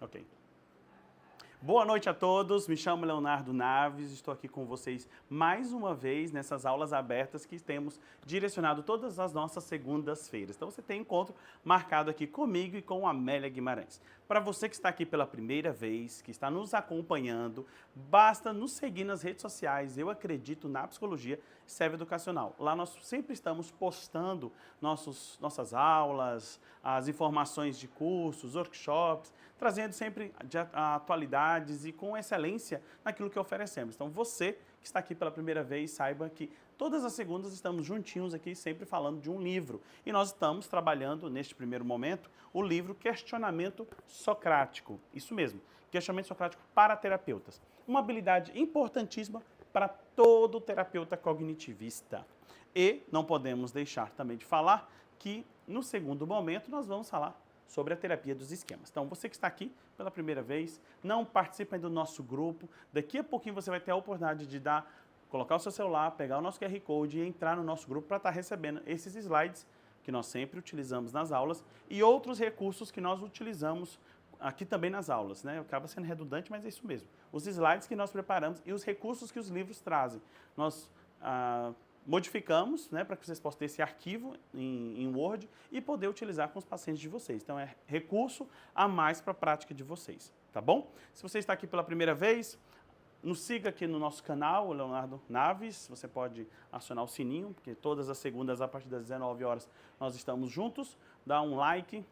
Ok. Boa noite a todos, me chamo Leonardo Naves, estou aqui com vocês mais uma vez nessas aulas abertas que temos direcionado todas as nossas segundas-feiras. Então você tem encontro marcado aqui comigo e com a Amélia Guimarães. Para você que está aqui pela primeira vez, que está nos acompanhando, basta nos seguir nas redes sociais, Eu Acredito na Psicologia Serve Educacional. Lá nós sempre estamos postando nossas aulas, as informações de cursos, workshops, trazendo sempre atualidades e com excelência naquilo que oferecemos. Então você que está aqui pela primeira vez, saiba que todas as segundas estamos juntinhos aqui sempre falando de um livro. E nós estamos trabalhando neste primeiro momento o livro Questionamento Socrático. Isso mesmo, Questionamento Socrático para terapeutas. Uma habilidade importantíssima para todo terapeuta cognitivista. E não podemos deixar também de falar que no segundo momento nós vamos falar sobre a terapia dos esquemas. Então, você que está aqui pela primeira vez, não participa do nosso grupo, daqui a pouquinho você vai ter a oportunidade de colocar o seu celular, pegar o nosso QR Code e entrar no nosso grupo para estar recebendo esses slides que nós sempre utilizamos nas aulas e outros recursos que nós utilizamos aqui também nas aulas, né? Acaba sendo redundante, mas é isso mesmo. Os slides que nós preparamos e os recursos que os livros trazem. Nós modificamos, né, para que vocês possam ter esse arquivo em Word e poder utilizar com os pacientes de vocês. Então é recurso a mais para a prática de vocês, tá bom? Se você está aqui pela primeira vez, nos siga aqui no nosso canal, o Leonardo Naves, você pode acionar o sininho, porque todas as segundas a partir das 19 horas nós estamos juntos, dá um like,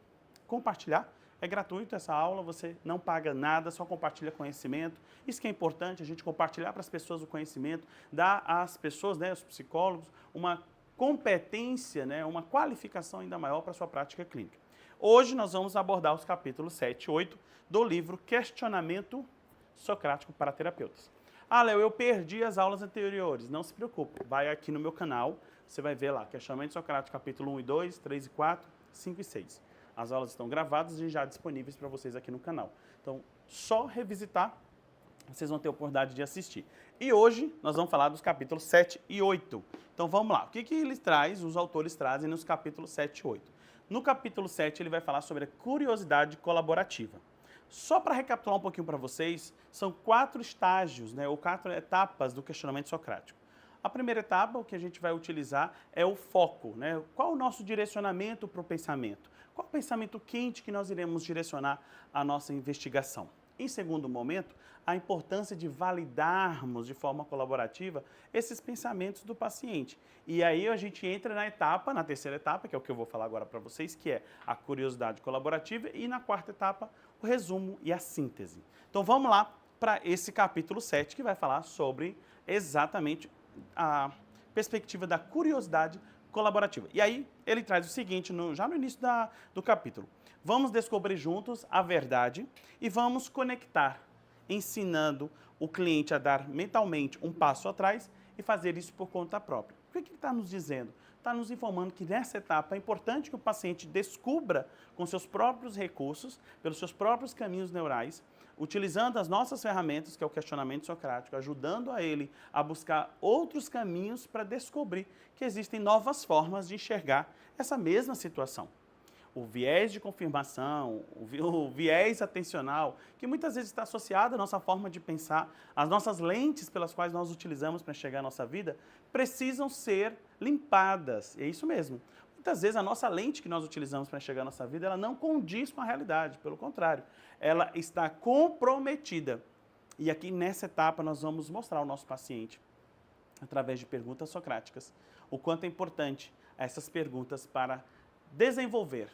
compartilhar. É gratuito essa aula, você não paga nada, só compartilha conhecimento. Isso que é importante, a gente compartilhar para as pessoas o conhecimento, dar às pessoas, né, os psicólogos, uma competência, né, uma qualificação ainda maior para a sua prática clínica. Hoje nós vamos abordar os capítulos 7 e 8 do livro Questionamento Socrático para Terapeutas. Ah, Léo, eu perdi as aulas anteriores. Não se preocupe, vai aqui no meu canal, você vai ver lá, Questionamento Socrático, capítulo 1 e 2, 3 e 4, 5 e 6. As aulas estão gravadas e já disponíveis para vocês aqui no canal. Então, só revisitar, vocês vão ter a oportunidade de assistir. E hoje nós vamos falar dos capítulos 7 e 8. Então vamos lá. O que os autores trazem nos capítulos 7 e 8? No capítulo 7 ele vai falar sobre a curiosidade colaborativa. Só para recapitular um pouquinho para vocês, são 4 estágios, né, ou 4 etapas do questionamento socrático. A primeira etapa, o que a gente vai utilizar é o foco, né? Qual o nosso direcionamento para o pensamento? Qual o pensamento quente que nós iremos direcionar a nossa investigação? Em segundo momento, a importância de validarmos de forma colaborativa esses pensamentos do paciente. E aí a gente entra na terceira etapa, que é o que eu vou falar agora para vocês, que é a curiosidade colaborativa, e na quarta etapa, o resumo e a síntese. Então vamos lá para esse capítulo 7, que vai falar sobre exatamente a perspectiva da curiosidade colaborativa. E aí ele traz o seguinte, já no início do capítulo. Vamos descobrir juntos a verdade e vamos conectar, ensinando o cliente a dar mentalmente um passo atrás e fazer isso por conta própria. O que ele está nos dizendo? Está nos informando que nessa etapa é importante que o paciente descubra com seus próprios recursos, pelos seus próprios caminhos neurais, utilizando as nossas ferramentas, que é o questionamento socrático, ajudando a ele a buscar outros caminhos para descobrir que existem novas formas de enxergar essa mesma situação. O viés de confirmação, o viés atencional, que muitas vezes está associado à nossa forma de pensar, as nossas lentes pelas quais nós utilizamos para enxergar a nossa vida, precisam ser limpadas. É isso mesmo. Muitas vezes a nossa lente que nós utilizamos para enxergar a nossa vida, ela não condiz com a realidade, pelo contrário, ela está comprometida. E aqui nessa etapa nós vamos mostrar ao nosso paciente, através de perguntas socráticas, o quanto é importante essas perguntas para desenvolver,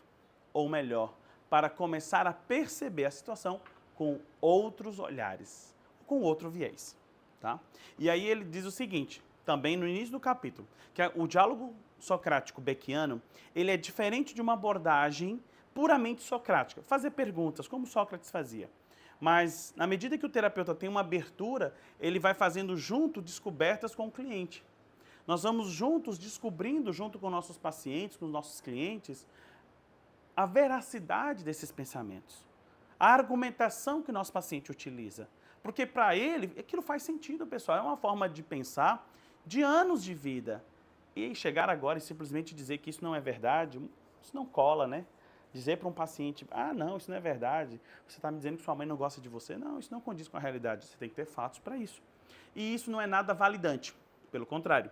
ou melhor, para começar a perceber a situação com outros olhares, com outro viés. Tá? E aí ele diz o seguinte, também no início do capítulo, que o diálogo socrático beckiano, ele é diferente de uma abordagem puramente socrática, fazer perguntas, como Sócrates fazia. Mas, na medida que o terapeuta tem uma abertura, ele vai fazendo junto descobertas com o cliente. Nós vamos juntos descobrindo, junto com nossos pacientes, com os nossos clientes, a veracidade desses pensamentos, a argumentação que o nosso paciente utiliza. Porque para ele, aquilo faz sentido, pessoal, é uma forma de pensar de anos de vida. E chegar agora e simplesmente dizer que isso não é verdade, isso não cola, né? Dizer para um paciente, não, isso não é verdade, você está me dizendo que sua mãe não gosta de você. Não, isso não condiz com a realidade, você tem que ter fatos para isso. E isso não é nada validante, pelo contrário.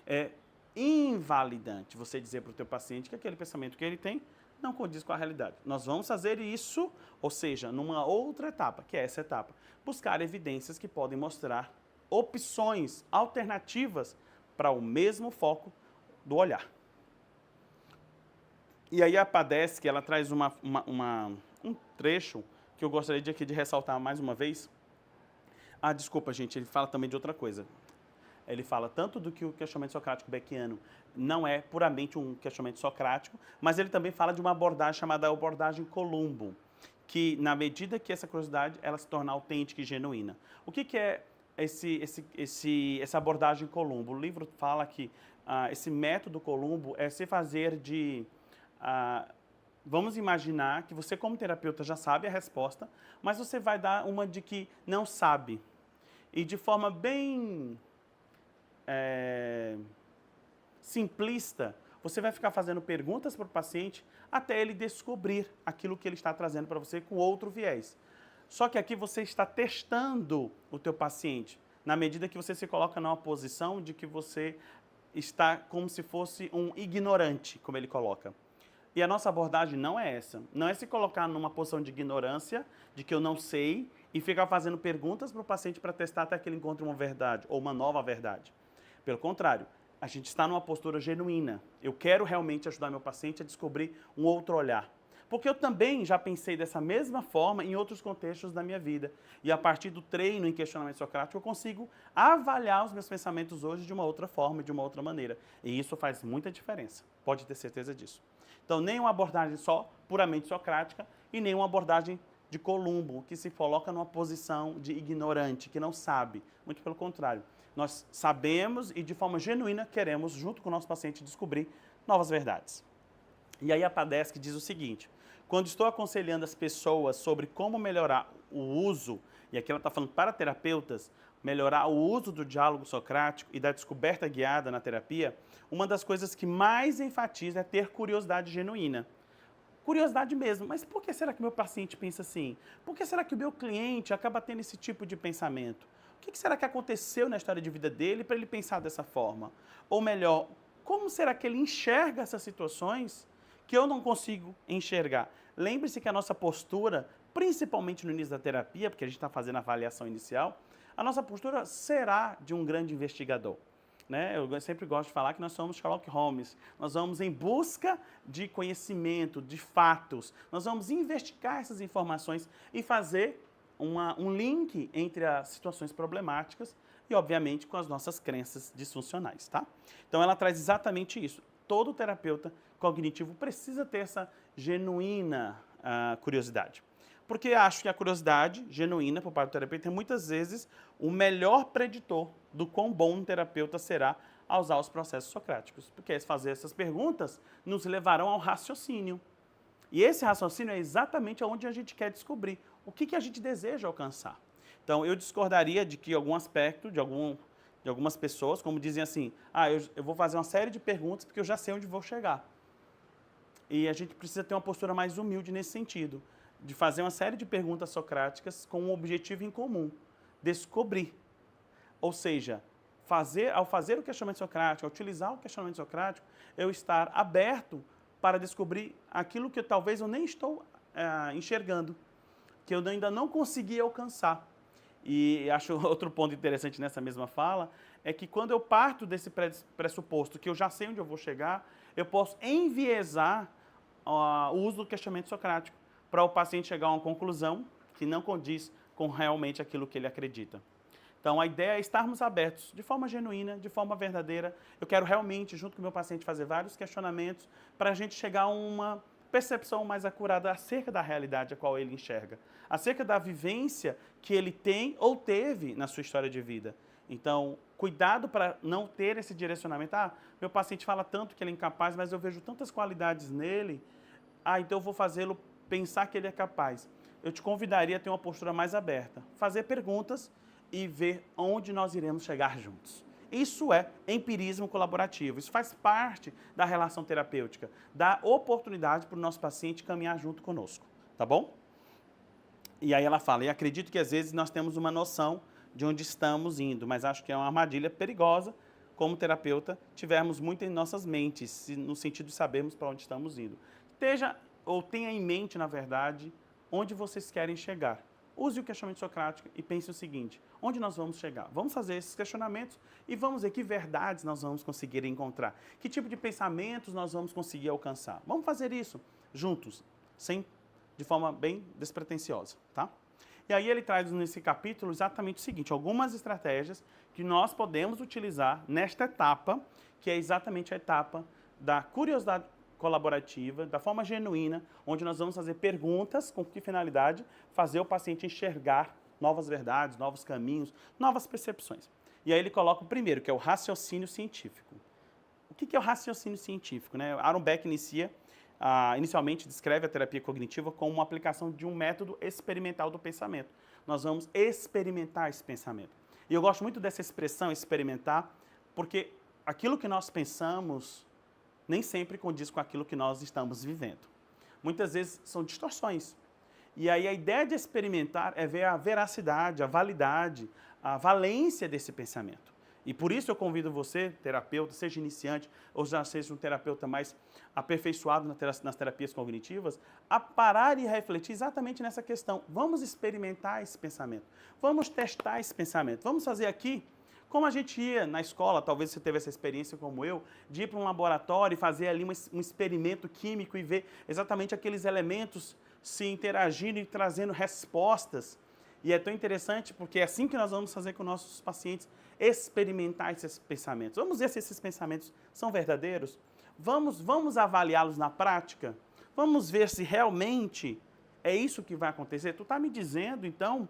É invalidante você dizer para o teu paciente que aquele pensamento que ele tem não condiz com a realidade. Nós vamos fazer isso, ou seja, numa outra etapa, que é essa etapa, buscar evidências que podem mostrar opções alternativas para o mesmo foco do olhar. E aí a Padeschi, ela traz um trecho que eu gostaria de ressaltar mais uma vez. Desculpa, gente, ele fala também de outra coisa. Ele fala tanto do que o questionamento socrático beckiano não é puramente um questionamento socrático, mas ele também fala de uma abordagem chamada abordagem Columbo, que na medida que essa curiosidade ela se torna autêntica e genuína. O que é essa abordagem Columbo? O livro fala que esse método Columbo é se fazer de... vamos imaginar que você, como terapeuta, já sabe a resposta, mas você vai dar uma de que não sabe. E de forma bem simplista, você vai ficar fazendo perguntas para o paciente até ele descobrir aquilo que ele está trazendo para você com outro viés. Só que aqui você está testando o teu paciente, na medida que você se coloca numa posição de que você está como se fosse um ignorante, como ele coloca. E a nossa abordagem não é essa. Não é se colocar numa posição de ignorância, de que eu não sei, e ficar fazendo perguntas para o paciente para testar até que ele encontre uma verdade, ou uma nova verdade. Pelo contrário, a gente está numa postura genuína. Eu quero realmente ajudar meu paciente a descobrir um outro olhar. Porque eu também já pensei dessa mesma forma em outros contextos da minha vida. E a partir do treino em questionamento socrático, eu consigo avaliar os meus pensamentos hoje de uma outra forma, de uma outra maneira. E isso faz muita diferença. Pode ter certeza disso. Então, nem uma abordagem só puramente socrática e nem uma abordagem de Columbo, que se coloca numa posição de ignorante, que não sabe. Muito pelo contrário. Nós sabemos e, de forma genuína, queremos, junto com o nosso paciente, descobrir novas verdades. E aí a Padeschi diz o seguinte: quando estou aconselhando as pessoas sobre como melhorar o uso, e aqui ela está falando para terapeutas, melhorar o uso do diálogo socrático e da descoberta guiada na terapia, uma das coisas que mais enfatiza é ter curiosidade genuína. Curiosidade mesmo, mas por que será que meu paciente pensa assim? Por que será que o meu cliente acaba tendo esse tipo de pensamento? O que será que aconteceu na história de vida dele para ele pensar dessa forma? Ou melhor, como será que ele enxerga essas situações que eu não consigo enxergar? Lembre-se que a nossa postura, principalmente no início da terapia, porque a gente está fazendo a avaliação inicial, a nossa postura será de um grande investigador. Né? Eu sempre gosto de falar que nós somos Sherlock Holmes. Nós vamos em busca de conhecimento, de fatos. Nós vamos investigar essas informações e fazer um link entre as situações problemáticas e, obviamente, com as nossas crenças disfuncionais. Tá? Então, ela traz exatamente isso. Todo terapeuta cognitivo precisa ter essa genuína curiosidade. Porque acho que a curiosidade genuína por parte do terapeuta é muitas vezes o melhor preditor do quão bom um terapeuta será a usar os processos socráticos. Porque fazer essas perguntas nos levarão ao raciocínio. E esse raciocínio é exatamente onde a gente quer descobrir o que a gente deseja alcançar. Então, eu discordaria de que algum aspecto de algumas pessoas, como dizem assim, eu vou fazer uma série de perguntas porque eu já sei onde vou chegar. E a gente precisa ter uma postura mais humilde nesse sentido, de fazer uma série de perguntas socráticas com um objetivo em comum, descobrir. Ou seja, ao fazer o questionamento socrático, ao utilizar o questionamento socrático, eu estar aberto para descobrir aquilo que talvez eu nem estou enxergando, que eu ainda não consegui alcançar. E acho outro ponto interessante nessa mesma fala, é que quando eu parto desse pressuposto que eu já sei onde eu vou chegar, eu posso enviesar o uso do questionamento socrático para o paciente chegar a uma conclusão que não condiz com realmente aquilo que ele acredita. Então, a ideia é estarmos abertos, de forma genuína, de forma verdadeira. Eu quero realmente, junto com o meu paciente, fazer vários questionamentos para a gente chegar a uma percepção mais acurada acerca da realidade a qual ele enxerga, acerca da vivência que ele tem ou teve na sua história de vida. Então, cuidado para não ter esse direcionamento. Meu paciente fala tanto que ele é incapaz, mas eu vejo tantas qualidades nele, então eu vou fazê-lo pensar que ele é capaz. Eu te convidaria a ter uma postura mais aberta, fazer perguntas e ver onde nós iremos chegar juntos. Isso é empirismo colaborativo. Isso faz parte da relação terapêutica, da oportunidade para o nosso paciente caminhar junto conosco, tá bom? E aí ela fala, e acredito que às vezes nós temos uma noção de onde estamos indo, mas acho que é uma armadilha perigosa, como terapeuta, tivermos muito em nossas mentes, no sentido de sabermos para onde estamos indo. Esteja, ou tenha em mente, na verdade, onde vocês querem chegar. Use o questionamento socrático e pense o seguinte, onde nós vamos chegar? Vamos fazer esses questionamentos e vamos ver que verdades nós vamos conseguir encontrar, que tipo de pensamentos nós vamos conseguir alcançar. Vamos fazer isso juntos, de forma bem despretensiosa, tá? E aí ele traz nesse capítulo exatamente o seguinte, algumas estratégias que nós podemos utilizar nesta etapa, que é exatamente a etapa da curiosidade colaborativa, da forma genuína, onde nós vamos fazer perguntas com que finalidade? Fazer o paciente enxergar novas verdades, novos caminhos, novas percepções. E aí ele coloca o primeiro, que é o raciocínio científico. O que é o raciocínio científico, né? Aaron Beck inicialmente descreve a terapia cognitiva como uma aplicação de um método experimental do pensamento. Nós vamos experimentar esse pensamento. E eu gosto muito dessa expressão, experimentar, porque aquilo que nós pensamos nem sempre condiz com aquilo que nós estamos vivendo. Muitas vezes são distorções. E aí a ideia de experimentar é ver a veracidade, a validade, a valência desse pensamento. E por isso eu convido você, terapeuta, seja iniciante ou já seja um terapeuta mais aperfeiçoado nas terapias cognitivas, a parar e refletir exatamente nessa questão. Vamos experimentar esse pensamento, vamos testar esse pensamento, vamos fazer aqui como a gente ia na escola, talvez você teve essa experiência como eu, de ir para um laboratório e fazer ali um experimento químico e ver exatamente aqueles elementos se interagindo e trazendo respostas. E é tão interessante porque é assim que nós vamos fazer com nossos pacientes, experimentar esses pensamentos. Vamos ver se esses pensamentos são verdadeiros? Vamos avaliá-los na prática? Vamos ver se realmente é isso que vai acontecer? Tu está me dizendo, então,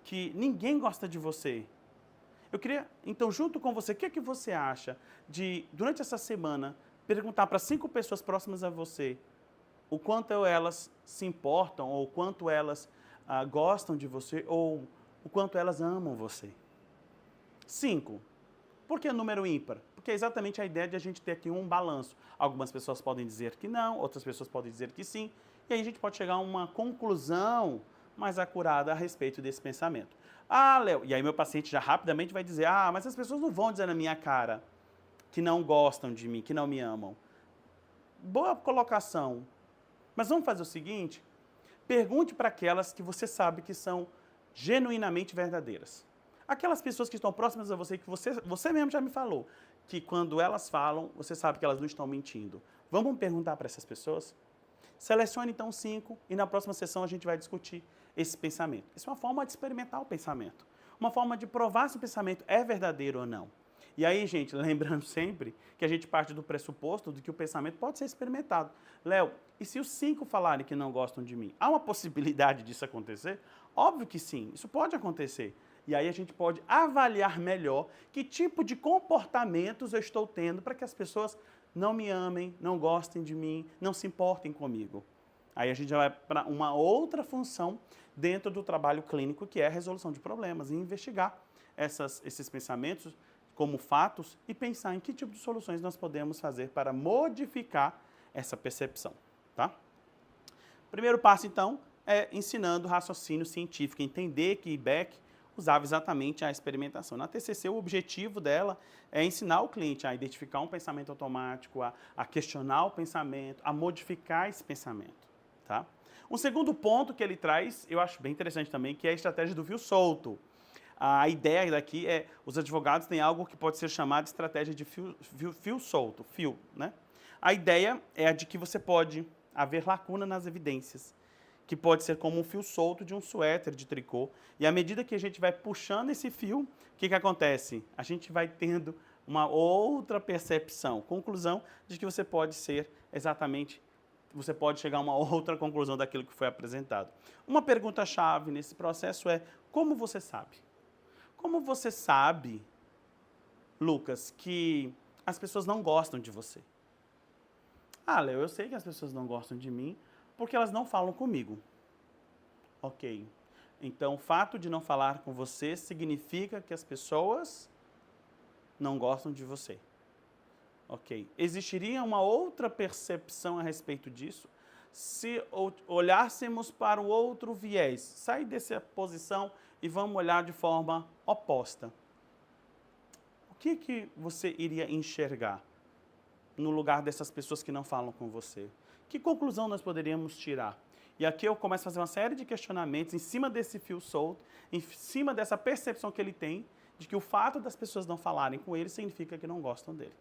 que ninguém gosta de você. Eu queria, então, junto com você, o que é que você acha de, durante essa semana, perguntar para 5 pessoas próximas a você o quanto elas se importam, ou o quanto elas gostam de você, ou o quanto elas amam você? 5. Por que número ímpar? Porque é exatamente a ideia de a gente ter aqui um balanço. Algumas pessoas podem dizer que não, outras pessoas podem dizer que sim, e aí a gente pode chegar a uma conclusão mais acurada a respeito desse pensamento. Ah, Léo, e aí meu paciente já rapidamente vai dizer, mas as pessoas não vão dizer na minha cara que não gostam de mim, que não me amam. Boa colocação. Mas vamos fazer o seguinte, pergunte para aquelas que você sabe que são genuinamente verdadeiras. Aquelas pessoas que estão próximas a você, que você mesmo já me falou, que quando elas falam, você sabe que elas não estão mentindo. Vamos perguntar para essas pessoas? Selecione então 5 e na próxima sessão a gente vai discutir esse pensamento. Isso é uma forma de experimentar o pensamento. Uma forma de provar se o pensamento é verdadeiro ou não. E aí, gente, lembrando sempre que a gente parte do pressuposto de que o pensamento pode ser experimentado. Léo, e se os 5 falarem que não gostam de mim? Há uma possibilidade disso acontecer? Óbvio que sim, isso pode acontecer. E aí a gente pode avaliar melhor que tipo de comportamentos eu estou tendo para que as pessoas não me amem, não gostem de mim, não se importem comigo. Aí a gente já vai para uma outra função dentro do trabalho clínico, que é a resolução de problemas, e investigar esses pensamentos como fatos e pensar em que tipo de soluções nós podemos fazer para modificar essa percepção. Tá? O primeiro passo, então, é ensinando raciocínio científico, entender que Beck usava exatamente a experimentação. Na TCC, o objetivo dela é ensinar o cliente a identificar um pensamento automático, a questionar o pensamento, a modificar esse pensamento. Tá? Um segundo ponto que ele traz, eu acho bem interessante também, que é a estratégia do fio solto. A ideia daqui é, os advogados têm algo que pode ser chamado de estratégia de fio solto, né? A ideia é a de que você pode haver lacuna nas evidências, que pode ser como um fio solto de um suéter de tricô. E à medida que a gente vai puxando esse fio, o que acontece? A gente vai tendo uma outra percepção, conclusão de que você pode ser exatamente, você pode chegar a uma outra conclusão daquilo que foi apresentado. Uma pergunta-chave nesse processo é, como você sabe? Como você sabe, Lucas, que as pessoas não gostam de você? Léo, eu sei que as pessoas não gostam de mim, porque elas não falam comigo. Ok. Então, o fato de não falar com você significa que as pessoas não gostam de você. Ok. Existiria uma outra percepção a respeito disso se olhássemos para o outro viés? Sai dessa posição e vamos olhar de forma oposta. O que você iria enxergar no lugar dessas pessoas que não falam com você? Que conclusão nós poderíamos tirar? E aqui eu começo a fazer uma série de questionamentos em cima desse fio solto, em cima dessa percepção que ele tem de que o fato das pessoas não falarem com ele significa que não gostam dele.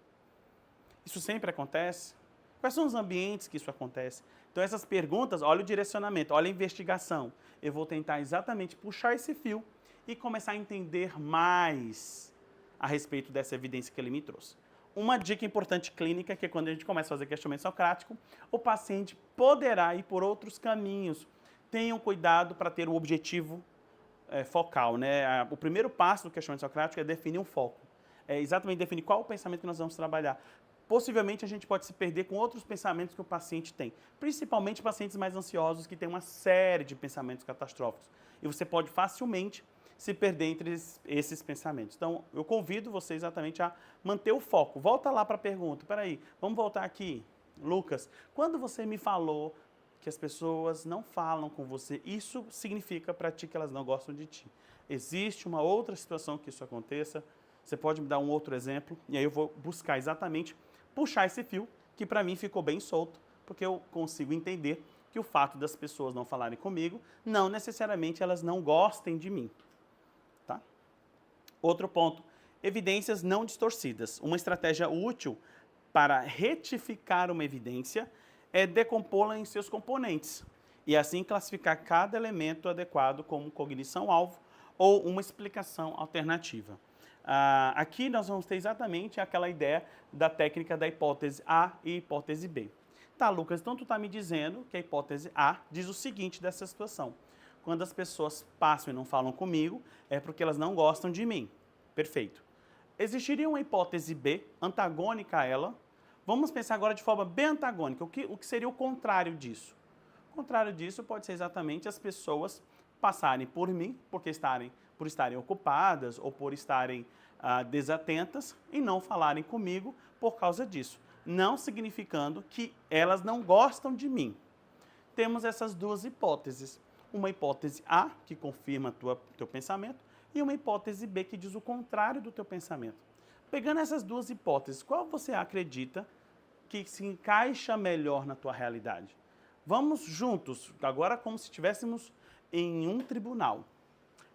Isso sempre acontece? Quais são os ambientes que isso acontece? Então essas perguntas, olha o direcionamento, olha a investigação. Eu vou tentar exatamente puxar esse fio e começar a entender mais a respeito dessa evidência que ele me trouxe. Uma dica importante clínica é que quando a gente começa a fazer questionamento socrático, o paciente poderá ir por outros caminhos. Tenham cuidado para ter o objetivo focal, né? O primeiro passo do questionamento socrático é definir um foco. É exatamente definir qual o pensamento que nós vamos trabalhar. Possivelmente a gente pode se perder com outros pensamentos que o paciente tem, principalmente pacientes mais ansiosos que têm uma série de pensamentos catastróficos. E você pode facilmente se perder entre esses pensamentos. Então, eu convido você exatamente a manter o foco. Volta lá para a pergunta. Peraí, vamos voltar aqui. Lucas, quando você me falou que as pessoas não falam com você, isso significa para ti que elas não gostam de ti. Existe uma outra situação que isso aconteça? Você pode me dar um outro exemplo? E aí eu vou buscar exatamente puxar esse fio, que para mim ficou bem solto, porque eu consigo entender que o fato das pessoas não falarem comigo, não necessariamente elas não gostem de mim. Tá? Outro ponto, evidências não distorcidas. Uma estratégia útil para retificar uma evidência é decompô-la em seus componentes e assim classificar cada elemento adequado como cognição-alvo ou uma explicação alternativa. Aqui nós vamos ter exatamente aquela ideia da técnica da hipótese A e hipótese B. Tá, Lucas, então tu está me dizendo que a hipótese A diz o seguinte dessa situação. Quando as pessoas passam e não falam comigo, é porque elas não gostam de mim. Perfeito. Existiria uma hipótese B, antagônica a ela. Vamos pensar agora de forma bem antagônica. O que seria o contrário disso? O contrário disso pode ser exatamente as pessoas passarem por mim, por estarem ocupadas ou por estarem desatentas e não falarem comigo por causa disso. Não significando que elas não gostam de mim. Temos essas duas hipóteses. Uma hipótese A, que confirma teu pensamento, e uma hipótese B, que diz o contrário do teu pensamento. Pegando essas duas hipóteses, qual você acredita que se encaixa melhor na tua realidade? Vamos juntos, agora como se estivéssemos em um tribunal.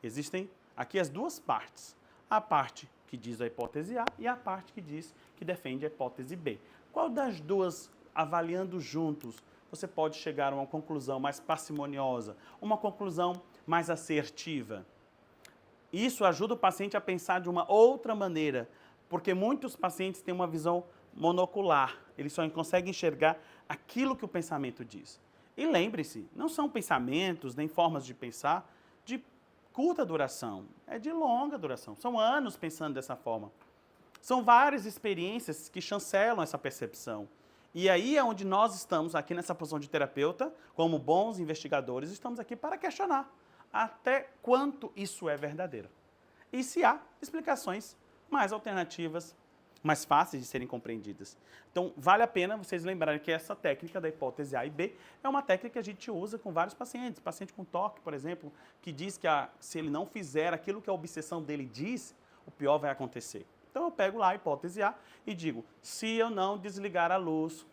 Existem aqui as duas partes. A parte que diz a hipótese A e a parte que defende a hipótese B. Qual das duas, avaliando juntos, você pode chegar a uma conclusão mais parcimoniosa, uma conclusão mais assertiva? Isso ajuda o paciente a pensar de uma outra maneira, porque muitos pacientes têm uma visão monocular, eles só conseguem enxergar aquilo que o pensamento diz. E lembre-se, não são pensamentos nem formas de pensar de curta duração, é de longa duração. São anos pensando dessa forma. São várias experiências que chancelam essa percepção. E aí é onde nós estamos aqui nessa posição de terapeuta, como bons investigadores, estamos aqui para questionar até quanto isso é verdadeiro. E se há explicações mais alternativas, mais fáceis de serem compreendidas. Então, vale a pena vocês lembrarem que essa técnica da hipótese A e B é uma técnica que a gente usa com vários pacientes. Paciente com toque, por exemplo, que diz que se ele não fizer aquilo que a obsessão dele diz, o pior vai acontecer. Então, eu pego lá a hipótese A e digo, se eu não desligar a luz,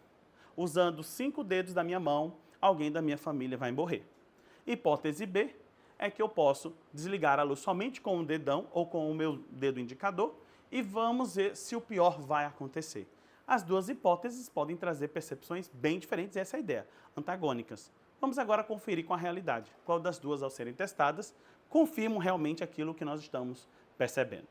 usando 5 dedos da minha mão, alguém da minha família vai morrer. Hipótese B é que eu posso desligar a luz somente com um dedão ou com o meu dedo indicador, e vamos ver se o pior vai acontecer. As duas hipóteses podem trazer percepções bem diferentes, essa é a ideia, antagônicas. Vamos agora conferir com a realidade. Qual das duas, ao serem testadas, confirmam realmente aquilo que nós estamos percebendo.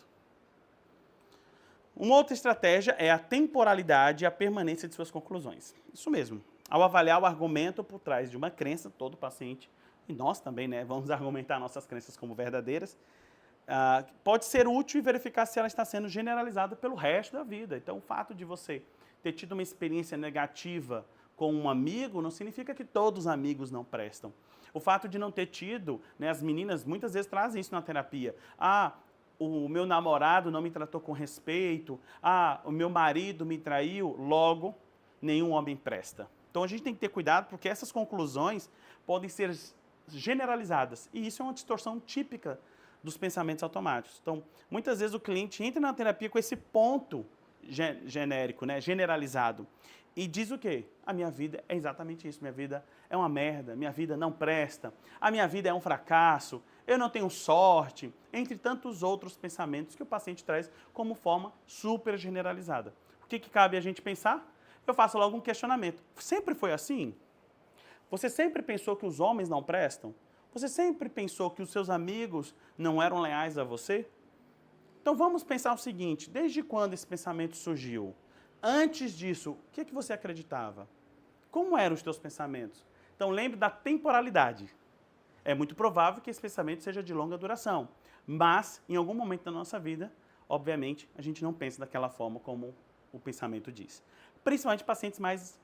Uma outra estratégia é a temporalidade e a permanência de suas conclusões. Isso mesmo. Ao avaliar o argumento por trás de uma crença, todo paciente, e nós também, né, vamos argumentar nossas crenças como verdadeiras, pode ser útil e verificar se ela está sendo generalizada pelo resto da vida. Então, o fato de você ter tido uma experiência negativa com um amigo não significa que todos os amigos não prestam. O fato de não ter tido, né, as meninas muitas vezes trazem isso na terapia. o meu namorado não me tratou com respeito, o meu marido me traiu, logo, nenhum homem presta. Então a gente tem que ter cuidado porque essas conclusões podem ser generalizadas e isso é uma distorção típica dos pensamentos automáticos. Então, muitas vezes o cliente entra na terapia com esse ponto genérico, né, generalizado, e diz o quê? A minha vida é exatamente isso, minha vida é uma merda, minha vida não presta, a minha vida é um fracasso, eu não tenho sorte, entre tantos outros pensamentos que o paciente traz como forma super generalizada. O que cabe a gente pensar? Eu faço logo um questionamento. Sempre foi assim? Você sempre pensou que os homens não prestam? Você sempre pensou que os seus amigos não eram leais a você? Então vamos pensar o seguinte, desde quando esse pensamento surgiu? Antes disso, o que você acreditava? Como eram os teus pensamentos? Então lembre da temporalidade. É muito provável que esse pensamento seja de longa duração, mas em algum momento da nossa vida, obviamente, a gente não pensa daquela forma como o pensamento diz. Principalmente pacientes mais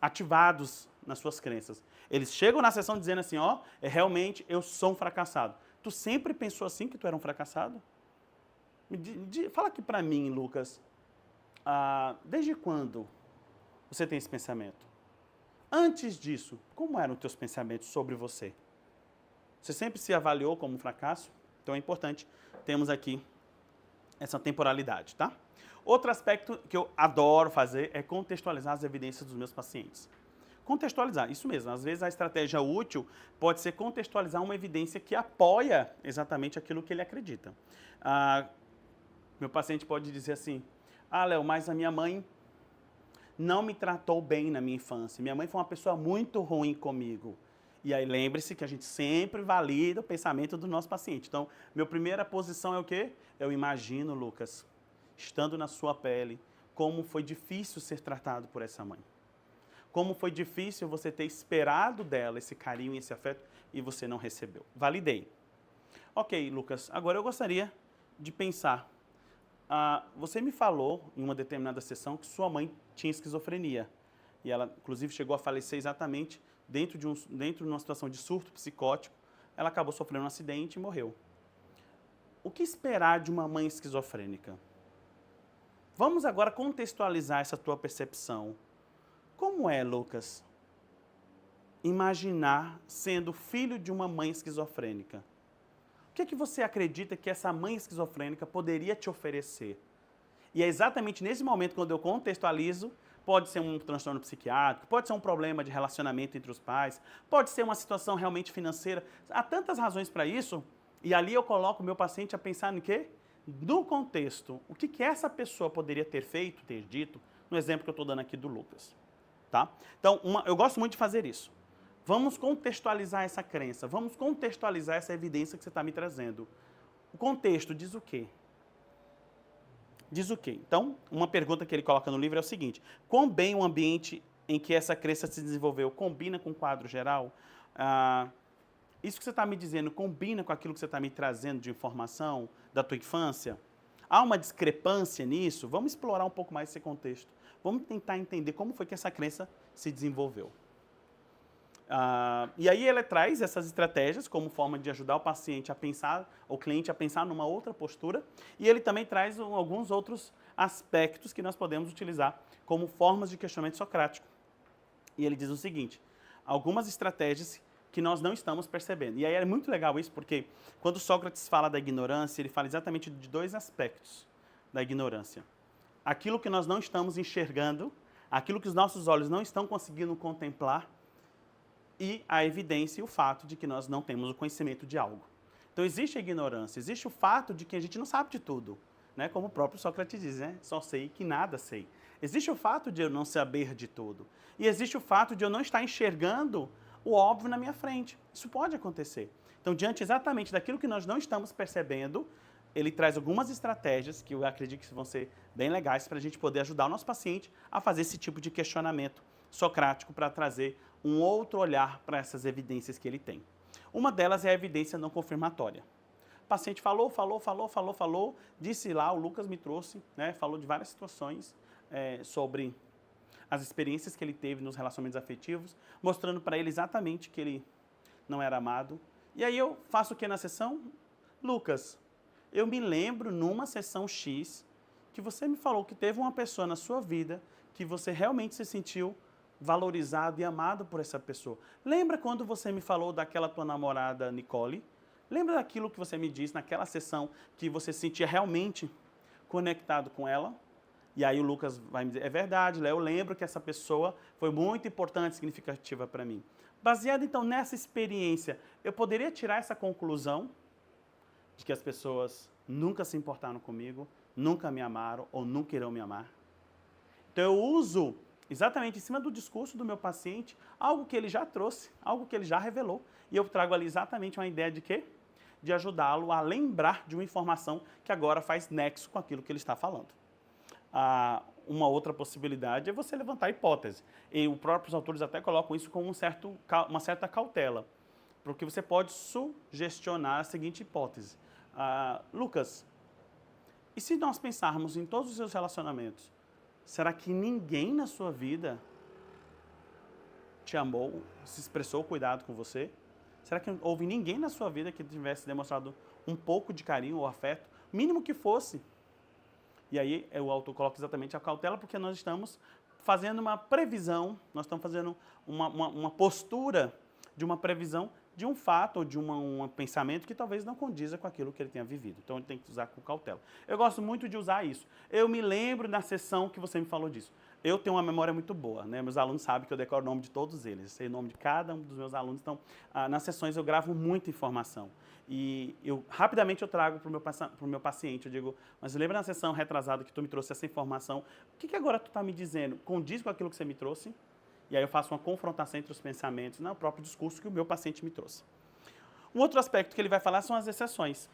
ativados nas suas crenças. Eles chegam na sessão dizendo assim, realmente eu sou um fracassado. Tu sempre pensou assim que tu era um fracassado? Fala aqui pra mim, Lucas, desde quando você tem esse pensamento? Antes disso, como eram os teus pensamentos sobre você? Você sempre se avaliou como um fracasso? Então é importante termos aqui essa temporalidade, tá? Outro aspecto que eu adoro fazer é contextualizar as evidências dos meus pacientes. Contextualizar, isso mesmo. Às vezes a estratégia útil pode ser contextualizar uma evidência que apoia exatamente aquilo que ele acredita. Meu paciente pode dizer assim, Léo, mas a minha mãe não me tratou bem na minha infância. Minha mãe foi uma pessoa muito ruim comigo. E aí lembre-se que a gente sempre valida o pensamento do nosso paciente. Então, minha primeira posição é o quê? Eu imagino, Lucas, estando na sua pele, como foi difícil ser tratado por essa mãe. Como foi difícil você ter esperado dela esse carinho e esse afeto e você não recebeu. Validei. Ok, Lucas, agora eu gostaria de pensar. Você me falou em uma determinada sessão que sua mãe tinha esquizofrenia. E ela, inclusive, chegou a falecer exatamente dentro de uma situação de surto psicótico. Ela acabou sofrendo um acidente e morreu. O que esperar de uma mãe esquizofrênica? Vamos agora contextualizar essa tua percepção. Como é, Lucas, imaginar sendo filho de uma mãe esquizofrênica? O que você acredita que essa mãe esquizofrênica poderia te oferecer? E é exatamente nesse momento, quando eu contextualizo, pode ser um transtorno psiquiátrico, pode ser um problema de relacionamento entre os pais, pode ser uma situação realmente financeira. Há tantas razões para isso, e ali eu coloco o meu paciente a pensar no quê? No contexto, o que essa pessoa poderia ter feito, ter dito, no exemplo que eu estou dando aqui do Lucas. Tá? Então, eu gosto muito de fazer isso. Vamos contextualizar essa crença, vamos contextualizar essa evidência que você está me trazendo. O contexto diz o quê? Diz o quê? Então, uma pergunta que ele coloca no livro é o seguinte, quão bem o ambiente em que essa crença se desenvolveu combina com o quadro geral? Isso que você está me dizendo combina com aquilo que você está me trazendo de informação da tua infância? Há uma discrepância nisso? Vamos explorar um pouco mais esse contexto. Vamos tentar entender como foi que essa crença se desenvolveu. E aí ele traz essas estratégias como forma de ajudar o paciente a pensar, o cliente a pensar numa outra postura, e ele também traz alguns outros aspectos que nós podemos utilizar como formas de questionamento socrático. E ele diz o seguinte, algumas estratégias que nós não estamos percebendo. E aí é muito legal isso, porque quando Sócrates fala da ignorância, ele fala exatamente de dois aspectos da ignorância. Aquilo que nós não estamos enxergando, aquilo que os nossos olhos não estão conseguindo contemplar, e a evidência e o fato de que nós não temos o conhecimento de algo. Então existe a ignorância, existe o fato de que a gente não sabe de tudo, né? Como o próprio Sócrates diz, né? Só sei que nada sei. Existe o fato de eu não saber de tudo. E existe o fato de eu não estar enxergando o óbvio na minha frente. Isso pode acontecer. Então, diante exatamente daquilo que nós não estamos percebendo, ele traz algumas estratégias que eu acredito que vão ser bem legais para a gente poder ajudar o nosso paciente a fazer esse tipo de questionamento socrático para trazer um outro olhar para essas evidências que ele tem. Uma delas é a evidência não confirmatória. O paciente falou, disse lá, o Lucas me trouxe, né, falou de várias situações sobre as experiências que ele teve nos relacionamentos afetivos, mostrando para ele exatamente que ele não era amado. E aí eu faço o que na sessão? Lucas, eu me lembro numa sessão X que você me falou que teve uma pessoa na sua vida que você realmente se sentiu valorizado e amado por essa pessoa. Lembra quando você me falou daquela tua namorada Nicole? Lembra daquilo que você me disse naquela sessão que você se sentia realmente conectado com ela? E aí o Lucas vai me dizer, é verdade, Léo, eu lembro que essa pessoa foi muito importante, significativa para mim. Baseado então nessa experiência, eu poderia tirar essa conclusão de que as pessoas nunca se importaram comigo, nunca me amaram ou nunca irão me amar? Então eu uso exatamente em cima do discurso do meu paciente algo que ele já trouxe, algo que ele já revelou. E eu trago ali exatamente uma ideia de quê? De ajudá-lo a lembrar de uma informação que agora faz nexo com aquilo que ele está falando. Uma outra possibilidade é você levantar a hipótese. E os próprios autores até colocam isso com uma certa cautela, porque você pode sugestionar a seguinte hipótese. Lucas, e se nós pensarmos em todos os seus relacionamentos, será que ninguém na sua vida te amou, se expressou cuidado com você? Será que não houve ninguém na sua vida que tivesse demonstrado um pouco de carinho ou afeto, mínimo que fosse? E aí o autor coloca exatamente a cautela, porque nós estamos fazendo uma previsão, nós estamos fazendo uma postura de uma previsão de um fato ou de um pensamento que talvez não condiza com aquilo que ele tenha vivido. Então ele tem que usar com cautela. Eu gosto muito de usar isso. Eu me lembro na sessão que você me falou disso. Eu tenho uma memória muito boa, né? Meus alunos sabem que eu decoro o nome de todos eles, eu sei o nome de cada um dos meus alunos. Então, nas sessões eu gravo muita informação. E rapidamente eu trago para o meu paciente, eu digo, mas lembra na sessão retrasada que tu me trouxe essa informação, o que agora tu está me dizendo? Condiz com aquilo que você me trouxe? E aí eu faço uma confrontação entre os pensamentos no próprio discurso que o meu paciente me trouxe. Um outro aspecto que ele vai falar são as exceções.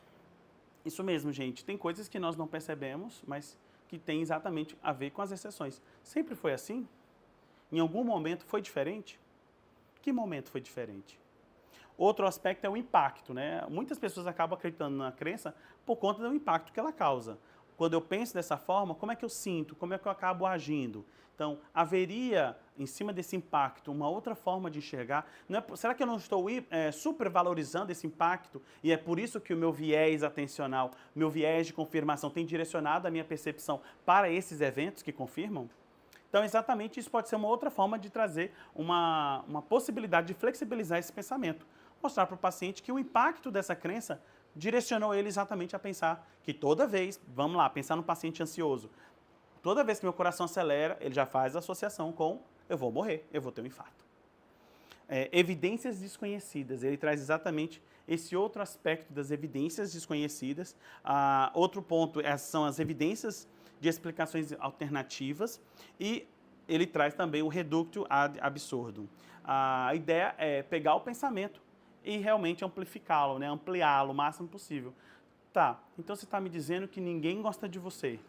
Isso mesmo, gente. Tem coisas que nós não percebemos, mas que tem exatamente a ver com as exceções. Sempre foi assim? Em algum momento foi diferente? Que momento foi diferente? Outro aspecto é o impacto, né? Muitas pessoas acabam acreditando na crença por conta do impacto que ela causa. Quando eu penso dessa forma, como é que eu sinto? Como é que eu acabo agindo? Então, haveria, em cima desse impacto, uma outra forma de enxergar? Será que eu não estou supervalorizando esse impacto? E é por isso que o meu viés atencional, meu viés de confirmação tem direcionado a minha percepção para esses eventos que confirmam? Então, exatamente isso pode ser uma outra forma de trazer uma possibilidade de flexibilizar esse pensamento. Mostrar para o paciente que o impacto dessa crença direcionou ele exatamente a pensar que toda vez, vamos lá, pensar no paciente ansioso, toda vez que meu coração acelera, ele já faz a associação com eu vou morrer, eu vou ter um infarto. Evidências desconhecidas, ele traz exatamente esse outro aspecto das evidências desconhecidas. Outro ponto são as evidências de explicações alternativas e ele traz também o reductio ad absurdum. A ideia é pegar o pensamento e realmente amplificá-lo, né? Ampliá-lo o máximo possível. Tá, então você está me dizendo que ninguém gosta de você.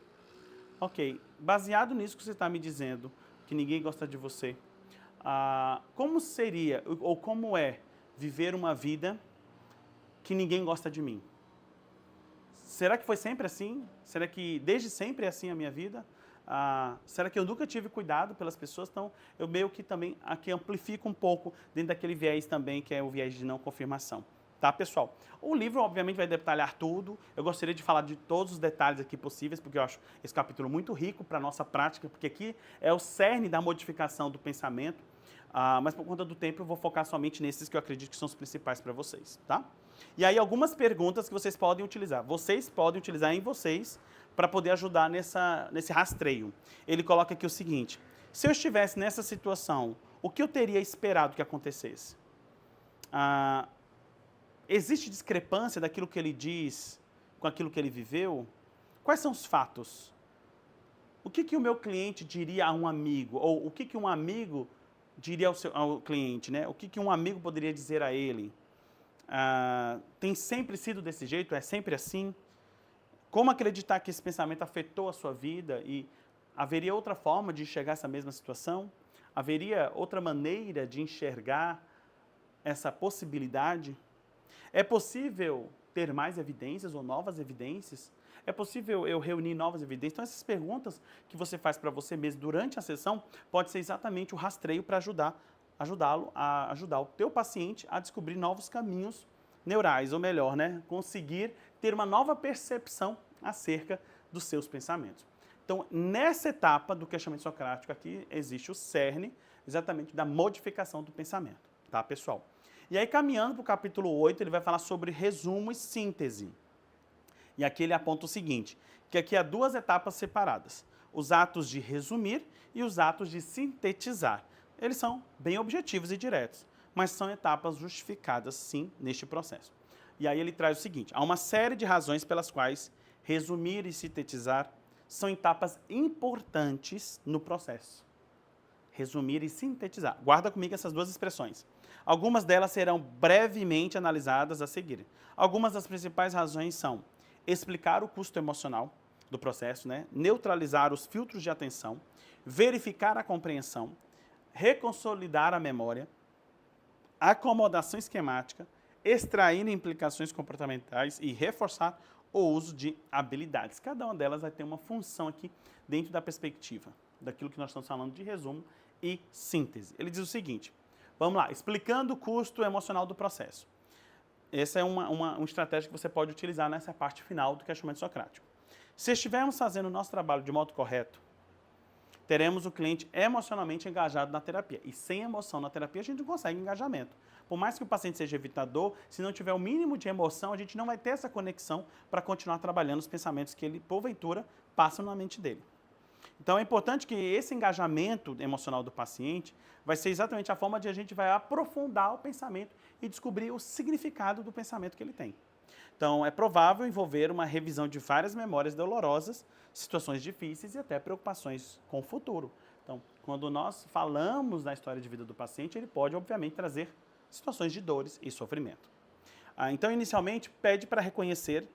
Ok, baseado nisso que você está me dizendo, que ninguém gosta de você, como seria ou como é viver uma vida que ninguém gosta de mim? Será que foi sempre assim? Será que desde sempre é assim a minha vida? Será que eu nunca tive cuidado pelas pessoas? Então, eu meio que também aqui amplifico um pouco dentro daquele viés também, que é o viés de não confirmação. Tá, pessoal? O livro, obviamente, vai detalhar tudo. Eu gostaria de falar de todos os detalhes aqui possíveis, porque eu acho esse capítulo muito rico para a nossa prática, porque aqui é o cerne da modificação do pensamento. Mas por conta do tempo, eu vou focar somente nesses que eu acredito que são os principais para vocês, tá? E aí, algumas perguntas que vocês podem utilizar. Vocês podem utilizar em vocês para poder ajudar nesse rastreio. Ele coloca aqui o seguinte: se eu estivesse nessa situação, o que eu teria esperado que acontecesse? Existe discrepância daquilo que ele diz com aquilo que ele viveu? Quais são os fatos? O que o meu cliente diria a um amigo? Ou o que um amigo diria ao cliente, né? O que um amigo poderia dizer a ele? Tem sempre sido desse jeito? É sempre assim? Como acreditar que esse pensamento afetou a sua vida e haveria outra forma de enxergar essa mesma situação? Haveria outra maneira de enxergar essa possibilidade? É possível ter mais evidências ou novas evidências? É possível eu reunir novas evidências? Então, essas perguntas que você faz para você mesmo durante a sessão pode ser exatamente o rastreio para ajudá-lo a ajudar o teu paciente a descobrir novos caminhos neurais, ou melhor, né, conseguir ter uma nova percepção acerca dos seus pensamentos. Então, nessa etapa do questionamento socrático aqui, existe o cerne exatamente da modificação do pensamento, tá, pessoal? E aí, caminhando para o capítulo 8, ele vai falar sobre resumo e síntese. E aqui ele aponta o seguinte, que aqui há duas etapas separadas, os atos de resumir e os atos de sintetizar. Eles são bem objetivos e diretos, mas são etapas justificadas, sim, neste processo. E aí ele traz o seguinte, há uma série de razões pelas quais resumir e sintetizar são etapas importantes no processo. Resumir e sintetizar. Guarda comigo essas duas expressões. Algumas delas serão brevemente analisadas a seguir. Algumas das principais razões são explicar o custo emocional do processo, né? Neutralizar os filtros de atenção, verificar a compreensão, reconsolidar a memória, acomodação esquemática, extrair implicações comportamentais e reforçar o uso de habilidades. Cada uma delas vai ter uma função aqui dentro da perspectiva daquilo que nós estamos falando de resumo e síntese. Ele diz o seguinte, vamos lá, explicando o custo emocional do processo. Essa é uma estratégia que você pode utilizar nessa parte final do questionamento socrático. Se estivermos fazendo o nosso trabalho de modo correto, teremos o cliente emocionalmente engajado na terapia. E sem emoção na terapia, a gente não consegue engajamento. Por mais que o paciente seja evitador, se não tiver o mínimo de emoção, a gente não vai ter essa conexão para continuar trabalhando os pensamentos que ele, porventura, passam na mente dele. Então, é importante que esse engajamento emocional do paciente vai ser exatamente a forma de a gente vai aprofundar o pensamento e descobrir o significado do pensamento que ele tem. Então, é provável envolver uma revisão de várias memórias dolorosas, situações difíceis e até preocupações com o futuro. Então, quando nós falamos da história de vida do paciente, ele pode, obviamente, trazer situações de dores e sofrimento. Então, inicialmente, pede para reconhecer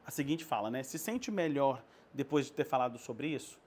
a seguinte fala, né? Se sente melhor depois de ter falado sobre isso?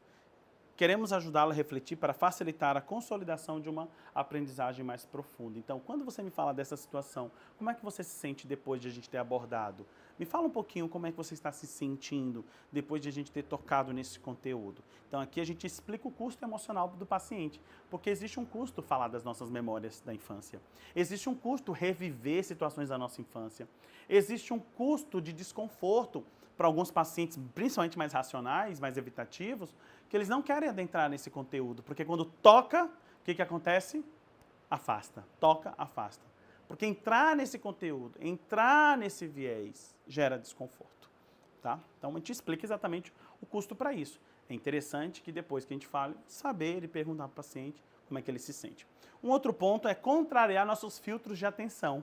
Queremos ajudá-lo a refletir para facilitar a consolidação de uma aprendizagem mais profunda. Então, quando você me fala dessa situação, como é que você se sente depois de a gente ter abordado? Me fala um pouquinho como é que você está se sentindo depois de a gente ter tocado nesse conteúdo. Então, aqui a gente explica o custo emocional do paciente, porque existe um custo falar das nossas memórias da infância. Existe um custo reviver situações da nossa infância. Existe um custo de desconforto para alguns pacientes, principalmente mais racionais, mais evitativos, que eles não querem adentrar nesse conteúdo, porque quando toca, o que acontece? Afasta. Toca, afasta. Porque entrar nesse conteúdo, entrar nesse viés, gera desconforto. Tá? Então, a gente explica exatamente o custo para isso. É interessante que depois que a gente fale, saber e perguntar para o paciente como é que ele se sente. Um outro ponto é contrariar nossos filtros de atenção.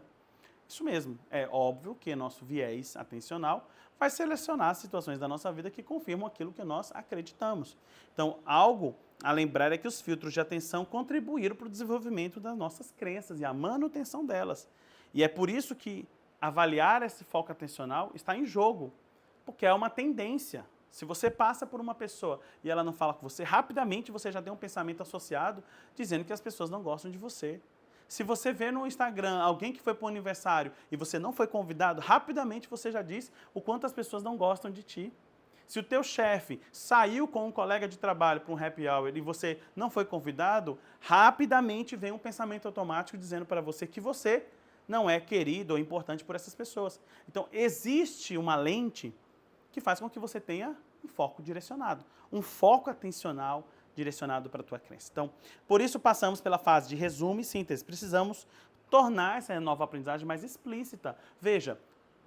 Isso mesmo, é óbvio que nosso viés atencional vai selecionar situações da nossa vida que confirmam aquilo que nós acreditamos. Então, algo a lembrar é que os filtros de atenção contribuíram para o desenvolvimento das nossas crenças e a manutenção delas. E é por isso que avaliar esse foco atencional está em jogo, porque é uma tendência. Se você passa por uma pessoa e ela não fala com você, rapidamente você já tem um pensamento associado dizendo que as pessoas não gostam de você. Se você vê no Instagram alguém que foi para o aniversário e você não foi convidado, rapidamente você já diz o quanto as pessoas não gostam de ti. Se o teu chefe saiu com um colega de trabalho para um happy hour e você não foi convidado, rapidamente vem um pensamento automático dizendo para você que você não é querido ou importante por essas pessoas. Então, existe uma lente que faz com que você tenha um foco direcionado, um foco atencional direcionado para a tua crença. Então, por isso passamos pela fase de resumo e síntese. Precisamos tornar essa nova aprendizagem mais explícita. Veja,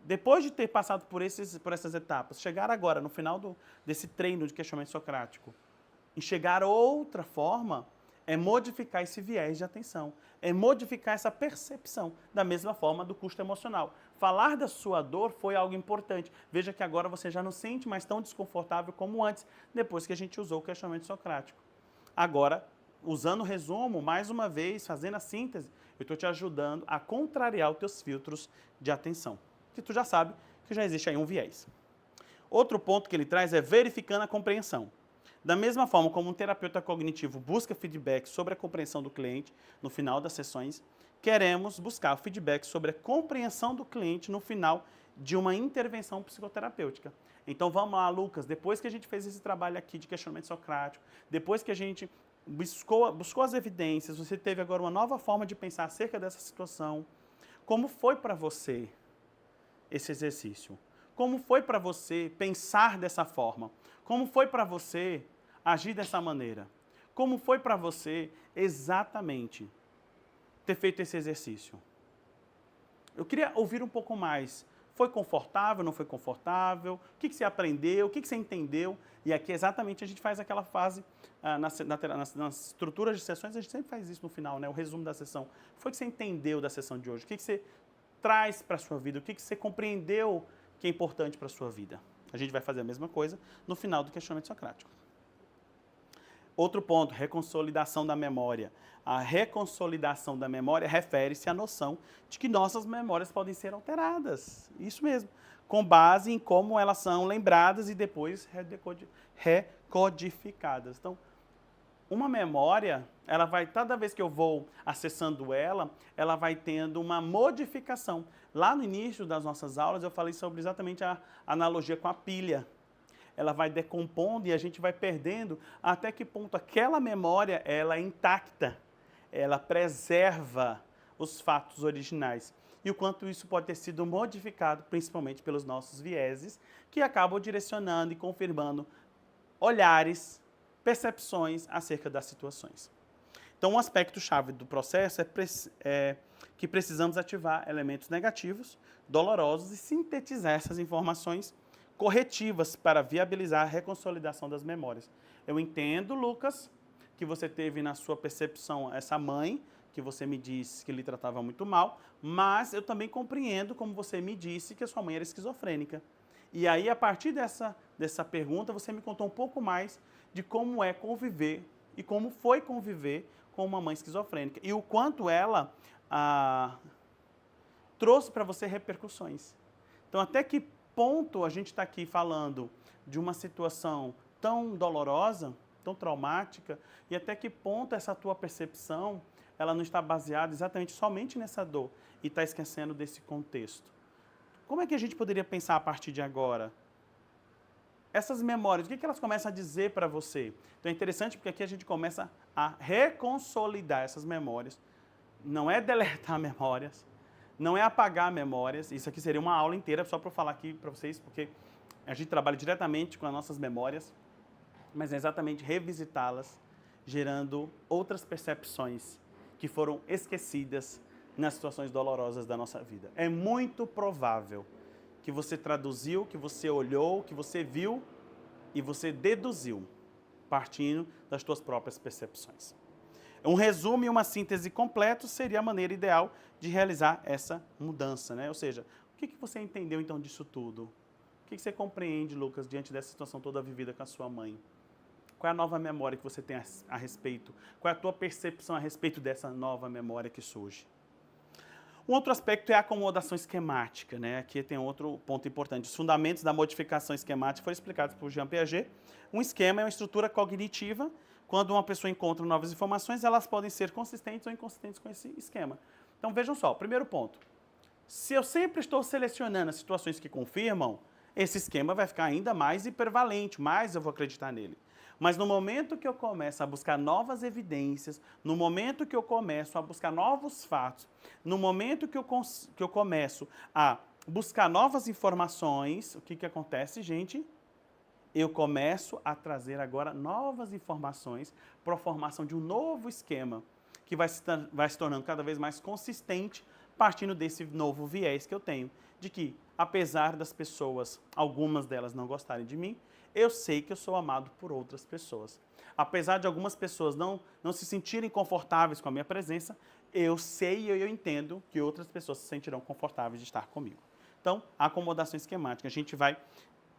depois de ter passado por essas etapas, chegar agora, no final desse treino de questionamento socrático, enxergar outra forma, é modificar esse viés de atenção, é modificar essa percepção, da mesma forma do custo emocional. Falar da sua dor foi algo importante. Veja que agora você já não se sente mais tão desconfortável como antes, depois que a gente usou o questionamento socrático. Agora, usando o resumo, mais uma vez, fazendo a síntese, eu estou te ajudando a contrariar os teus filtros de atenção, que tu já sabe que já existe aí um viés. Outro ponto que ele traz é verificando a compreensão. Da mesma forma como um terapeuta cognitivo busca feedback sobre a compreensão do cliente no final das sessões, queremos buscar feedback sobre a compreensão do cliente no final de uma intervenção psicoterapêutica. Então vamos lá, Lucas, depois que a gente fez esse trabalho aqui de questionamento socrático, depois que a gente buscou as evidências, você teve agora uma nova forma de pensar acerca dessa situação. Como foi para você esse exercício? Como foi para você pensar dessa forma? Como foi para você agir dessa maneira? Como foi para você exatamente ter feito esse exercício? Eu queria ouvir um pouco mais. Foi confortável, não foi confortável? O que você aprendeu? O que você entendeu? E aqui exatamente a gente faz aquela fase, nas estruturas de sessões, a gente sempre faz isso no final, né? O resumo da sessão. O que foi que você entendeu da sessão de hoje? O que você traz para a sua vida? O que você compreendeu que é importante para a sua vida? A gente vai fazer a mesma coisa no final do questionamento socrático. Outro ponto, reconsolidação da memória. A reconsolidação da memória refere-se à noção de que nossas memórias podem ser alteradas. Isso mesmo. Com base em como elas são lembradas e depois recodificadas. Então, uma memória, ela vai, cada vez que eu vou acessando ela, ela vai tendo uma modificação. Lá no início das nossas aulas, eu falei sobre exatamente a analogia com a pilha. Ela vai decompondo e a gente vai perdendo até que ponto aquela memória ela é intacta, ela preserva os fatos originais. E o quanto isso pode ter sido modificado, principalmente pelos nossos vieses, que acabam direcionando e confirmando olhares, percepções acerca das situações. Então, um aspecto-chave do processo é que precisamos ativar elementos negativos, dolorosos e sintetizar essas informações corretivas para viabilizar a reconsolidação das memórias. Eu entendo, Lucas, que você teve na sua percepção essa mãe, que você me disse que lhe tratava muito mal, mas eu também compreendo, como você me disse, que a sua mãe era esquizofrênica. E aí, a partir dessa pergunta, você me contou um pouco mais de como é conviver e como foi conviver com uma mãe esquizofrênica e o quanto ela trouxe para você repercussões. Então, até que ponto a gente está aqui falando de uma situação tão dolorosa, tão traumática, e até que ponto essa tua percepção ela não está baseada exatamente somente nessa dor e está esquecendo desse contexto. Como é que a gente poderia pensar a partir de agora? Essas memórias, o que elas começam a dizer para você? Então é interessante porque aqui a gente começa a reconsolidar essas memórias. Não é deletar memórias, não é apagar memórias. Isso aqui seria uma aula inteira só para eu falar aqui para vocês, porque a gente trabalha diretamente com as nossas memórias, mas é exatamente revisitá-las, gerando outras percepções que foram esquecidas nas situações dolorosas da nossa vida. É muito provável que você traduziu, que você olhou, que você viu e você deduziu, partindo das suas próprias percepções. Um resumo e uma síntese completo seria a maneira ideal de realizar essa mudança, né? Ou seja, o que você entendeu então disso tudo? O que você compreende, Lucas, diante dessa situação toda vivida com a sua mãe? Qual é a nova memória que você tem a respeito? Qual é a tua percepção a respeito dessa nova memória que surge? Um outro aspecto é a acomodação esquemática, né? Aqui tem outro ponto importante. Os fundamentos da modificação esquemática foram explicados por Jean Piaget. Um esquema é uma estrutura cognitiva. Quando uma pessoa encontra novas informações, elas podem ser consistentes ou inconsistentes com esse esquema. Então, vejam só, primeiro ponto. Se eu sempre estou selecionando as situações que confirmam, esse esquema vai ficar ainda mais hipervalente, mais eu vou acreditar nele. Mas no momento que eu começo a buscar novas evidências, no momento que eu começo a buscar novos fatos, no momento que eu começo a buscar novas informações, o que acontece, gente? Eu começo a trazer agora novas informações para a formação de um novo esquema, que vai se tornando cada vez mais consistente, partindo desse novo viés que eu tenho, de que, apesar das pessoas, algumas delas não gostarem de mim, eu sei que eu sou amado por outras pessoas. Apesar de algumas pessoas não se sentirem confortáveis com a minha presença, eu sei e eu entendo que outras pessoas se sentirão confortáveis de estar comigo. Então, a acomodação esquemática, a gente vai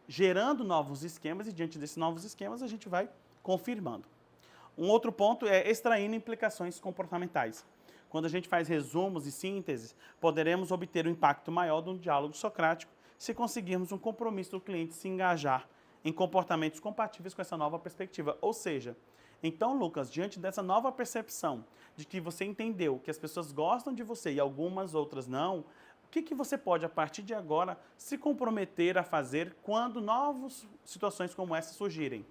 gerando novos esquemas e diante desses novos esquemas a gente vai confirmando. Um outro ponto é extraindo implicações comportamentais. Quando a gente faz resumos e sínteses, poderemos obter um impacto maior de um diálogo socrático se conseguirmos um compromisso do cliente se engajar em comportamentos compatíveis com essa nova perspectiva. Ou seja, então, Lucas, diante dessa nova percepção de que você entendeu que as pessoas gostam de você e algumas outras não, o que você pode, a partir de agora, se comprometer a fazer quando novas situações como essa surgirem?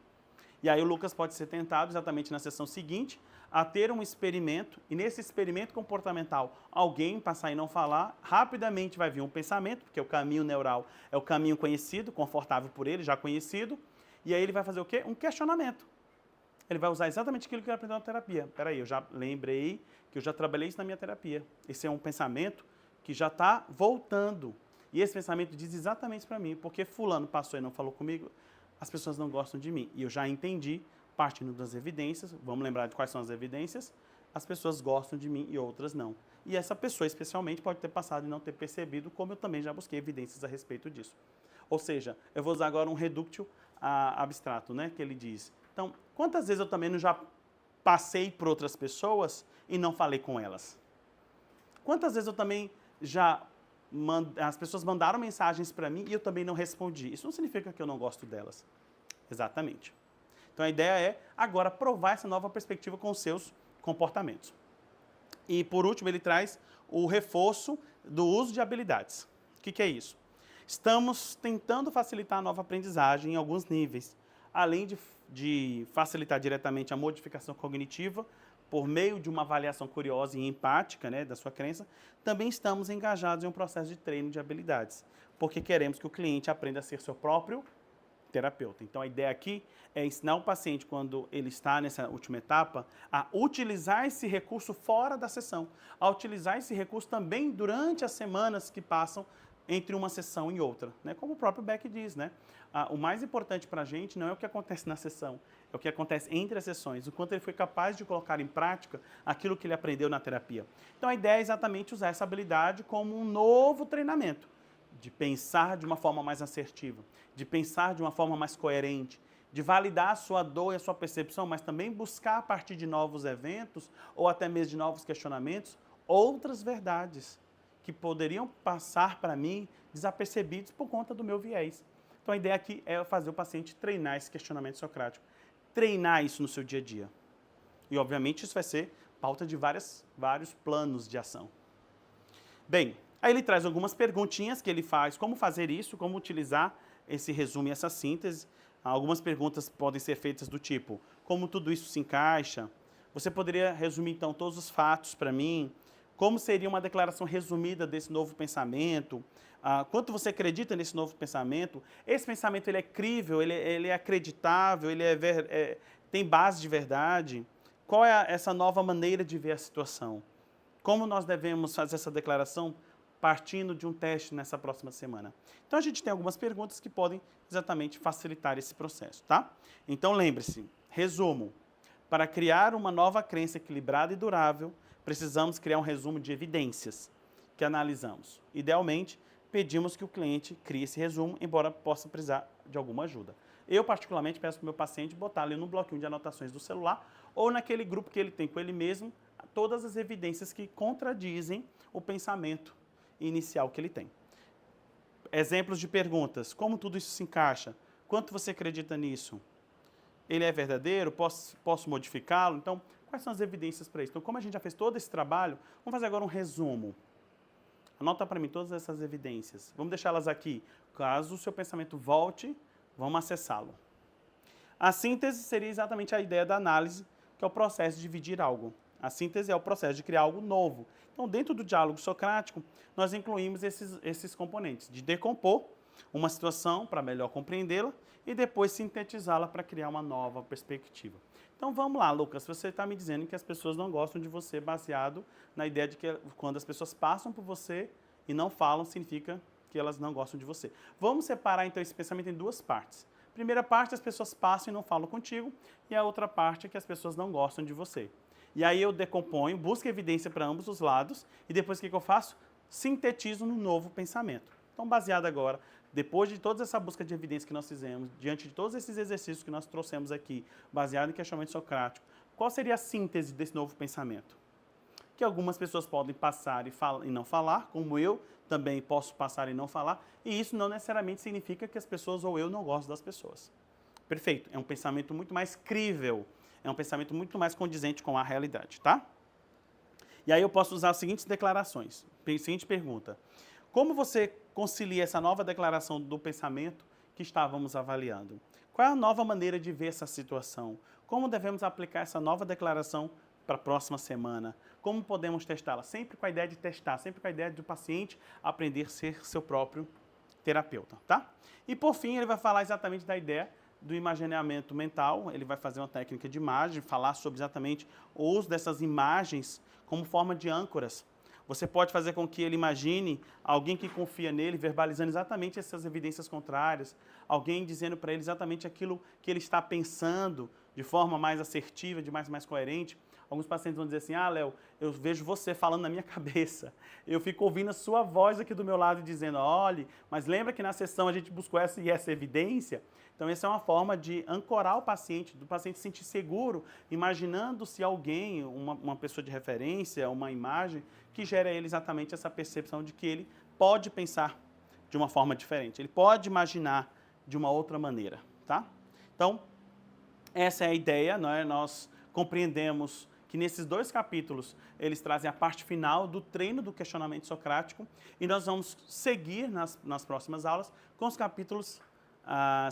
E aí o Lucas pode ser tentado, exatamente na sessão seguinte, a ter um experimento, e nesse experimento comportamental, alguém passar e não falar, rapidamente vai vir um pensamento, porque o caminho neural é o caminho conhecido, confortável por ele, já conhecido, e aí ele vai fazer o quê? Um questionamento. Ele vai usar exatamente aquilo que ele aprendeu na terapia. Peraí, eu já lembrei que eu já trabalhei isso na minha terapia. Esse é um pensamento que já está voltando. E esse pensamento diz exatamente para mim, porque fulano passou e não falou comigo, as pessoas não gostam de mim. E eu já entendi, partindo das evidências, vamos lembrar de quais são as evidências, as pessoas gostam de mim e outras não. E essa pessoa, especialmente, pode ter passado e não ter percebido, como eu também já busquei evidências a respeito disso. Ou seja, eu vou usar agora um reductio abstrato, né, que ele diz. Então, quantas vezes eu também não já passei por outras pessoas e não falei com elas? Quantas vezes eu também já... as pessoas mandaram mensagens para mim e eu também não respondi. Isso não significa que eu não gosto delas. Exatamente. Então, a ideia é, agora, provar essa nova perspectiva com os seus comportamentos. E, por último, ele traz o reforço do uso de habilidades. O que é isso? Estamos tentando facilitar a nova aprendizagem em alguns níveis, além de facilitar diretamente a modificação cognitiva, por meio de uma avaliação curiosa e empática, né, da sua crença, também estamos engajados em um processo de treino de habilidades, porque queremos que o cliente aprenda a ser seu próprio terapeuta. Então, a ideia aqui é ensinar o paciente, quando ele está nessa última etapa, a utilizar esse recurso fora da sessão, a utilizar esse recurso também durante as semanas que passam entre uma sessão e outra, né? Como o próprio Beck diz, né? O mais importante para a gente não é o que acontece na sessão, é o que acontece entre as sessões, o quanto ele foi capaz de colocar em prática aquilo que ele aprendeu na terapia. Então, a ideia é exatamente usar essa habilidade como um novo treinamento, de pensar de uma forma mais assertiva, de pensar de uma forma mais coerente, de validar a sua dor e a sua percepção, mas também buscar, a partir de novos eventos, ou até mesmo de novos questionamentos, outras verdades que poderiam passar para mim desapercebidos por conta do meu viés. Então, a ideia aqui é fazer o paciente treinar esse questionamento socrático, treinar isso no seu dia a dia. E, obviamente, isso vai ser pauta de vários planos de ação. Bem, aí ele traz algumas perguntinhas que ele faz, como fazer isso, como utilizar esse resumo e essa síntese. Algumas perguntas podem ser feitas do tipo, como tudo isso se encaixa? Você poderia resumir, então, todos os fatos para mim? Como seria uma declaração resumida desse novo pensamento? Quanto você acredita nesse novo pensamento? Esse pensamento ele é crível, ele é acreditável, ele tem base de verdade? Qual é essa nova maneira de ver a situação? Como nós devemos fazer essa declaração partindo de um teste nessa próxima semana? Então, a gente tem algumas perguntas que podem exatamente facilitar esse processo, tá? Então, lembre-se, resumo, para criar uma nova crença equilibrada e durável, precisamos criar um resumo de evidências que analisamos. Idealmente, pedimos que o cliente crie esse resumo, embora possa precisar de alguma ajuda. Eu, particularmente, peço para o meu paciente botar ali no bloquinho de anotações do celular ou naquele grupo que ele tem com ele mesmo, todas as evidências que contradizem o pensamento inicial que ele tem. Exemplos de perguntas. Como tudo isso se encaixa? Quanto você acredita nisso? Ele é verdadeiro? Posso modificá-lo? Então, quais são as evidências para isso? Então, como a gente já fez todo esse trabalho, vamos fazer agora um resumo. Anota para mim todas essas evidências. Vamos deixá-las aqui. Caso o seu pensamento volte, vamos acessá-lo. A síntese seria exatamente a ideia da análise, que é o processo de dividir algo. A síntese é o processo de criar algo novo. Então, dentro do diálogo socrático, nós incluímos esses componentes, de decompor uma situação para melhor compreendê-la e depois sintetizá-la para criar uma nova perspectiva. Então, vamos lá, Lucas, você está me dizendo que as pessoas não gostam de você baseado na ideia de que quando as pessoas passam por você e não falam, significa que elas não gostam de você. Vamos separar, então, esse pensamento em duas partes. Primeira parte, as pessoas passam e não falam contigo, e a outra parte é que as pessoas não gostam de você. E aí eu decomponho, busco evidência para ambos os lados, e depois o que eu faço? Sintetizo num novo pensamento. Então, baseado agora, depois de toda essa busca de evidência que nós fizemos, diante de todos esses exercícios que nós trouxemos aqui, baseado em questionamento socrático, qual seria a síntese desse novo pensamento? Que algumas pessoas podem passar e não falar, como eu também posso passar e não falar, e isso não necessariamente significa que as pessoas ou eu não gostam das pessoas. Perfeito, é um pensamento muito mais crível, é um pensamento muito mais condizente com a realidade, tá? E aí eu posso usar as seguintes declarações. Seguinte pergunta. Como você concilia essa nova declaração do pensamento que estávamos avaliando? Qual é a nova maneira de ver essa situação? Como devemos aplicar essa nova declaração para a próxima semana? Como podemos testá-la? Sempre com a ideia de testar, sempre com a ideia do paciente aprender a ser seu próprio terapeuta, tá? E por fim, ele vai falar exatamente da ideia do imaginamento mental, ele vai fazer uma técnica de imagem, falar sobre exatamente o uso dessas imagens como forma de âncoras. Você pode fazer com que ele imagine alguém que confia nele, verbalizando exatamente essas evidências contrárias, alguém dizendo para ele exatamente aquilo que ele está pensando de forma mais assertiva, de mais coerente. Alguns pacientes vão dizer assim, Léo, eu vejo você falando na minha cabeça, eu fico ouvindo a sua voz aqui do meu lado dizendo, olhe, mas lembra que na sessão a gente buscou essa e essa evidência? Então essa é uma forma de ancorar o paciente, do paciente se sentir seguro, imaginando-se alguém, uma pessoa de referência, uma imagem, que gera a ele exatamente essa percepção de que ele pode pensar de uma forma diferente, ele pode imaginar de uma outra maneira, tá? Então, essa é a ideia, não é? Nós compreendemos que nesses 2 capítulos eles trazem a parte final do treino do questionamento socrático e nós vamos seguir nas próximas aulas com os capítulos